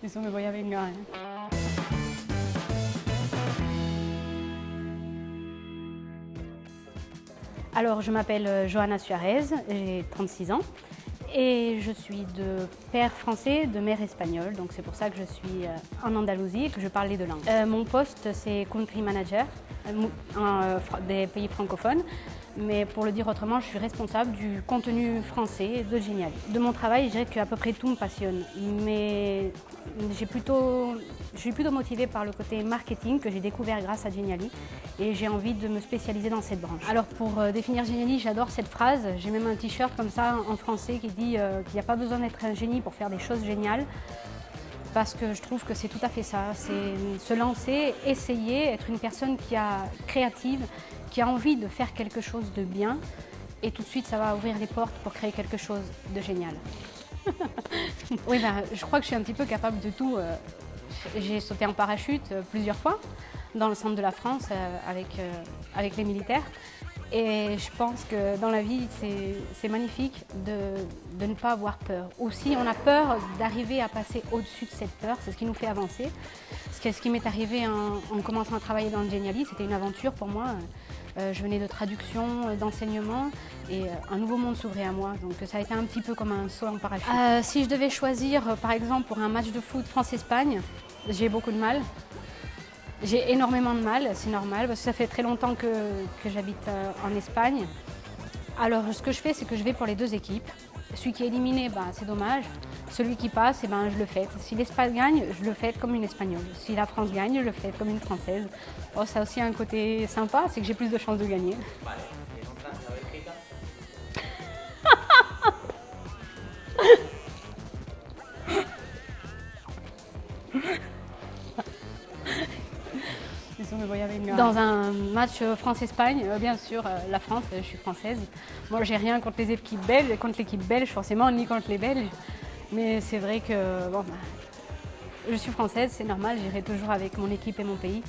Eso me voy a vengar. Alors, je m'appelle Johanna Suarez, j'ai 36 ans et je suis de père français, de mère espagnole. Donc c'est pour ça que je suis en Andalousie et que je parle les deux langues. Mon poste, c'est country manager des pays francophones. Mais pour le dire autrement, je suis responsable du contenu français de Geniali. De mon travail, je dirais qu'à peu près tout me passionne. Mais je suis plutôt motivée par le côté marketing que j'ai découvert grâce à Geniali. Et j'ai envie de me spécialiser dans cette branche. Alors pour définir Geniali, j'adore cette phrase. J'ai même un t-shirt comme ça en français qui dit qu'il n'y a pas besoin d'être un génie pour faire des choses géniales. Parce que je trouve que c'est tout à fait ça. C'est se lancer, essayer, être une personne créative, qui a envie de faire quelque chose de bien. Et tout de suite, ça va ouvrir les portes pour créer quelque chose de génial. Oui, je crois que je suis un petit peu capable de tout. J'ai sauté en parachute plusieurs fois dans le centre de la France avec les militaires. Et je pense que dans la vie, c'est magnifique de ne pas avoir peur. Aussi, on a peur d'arriver à passer au-dessus de cette peur, c'est ce qui nous fait avancer. Ce qui m'est arrivé en commençant à travailler dans le Geniali, c'était une aventure pour moi. Je venais de traduction, d'enseignement et un nouveau monde s'ouvrait à moi. Donc ça a été un petit peu comme un saut en parachute. Si je devais choisir, par exemple, pour un match de foot France-Espagne, j'ai beaucoup de mal. J'ai énormément de mal, c'est normal, parce que ça fait très longtemps que j'habite en Espagne. Alors ce que je fais, c'est que je vais pour les deux équipes. Celui qui est éliminé, c'est dommage. Celui qui passe, je le fête. Si l'Espagne gagne, je le fête comme une Espagnole. Si la France gagne, je le fête comme une Française. Oh, ça a aussi un côté sympa, c'est que j'ai plus de chances de gagner. Dans un match France-Espagne, bien sûr, la France, je suis française. Moi, j'ai rien contre l'équipe belge forcément, ni contre les Belges. Mais c'est vrai que je suis française, c'est normal, j'irai toujours avec mon équipe et mon pays.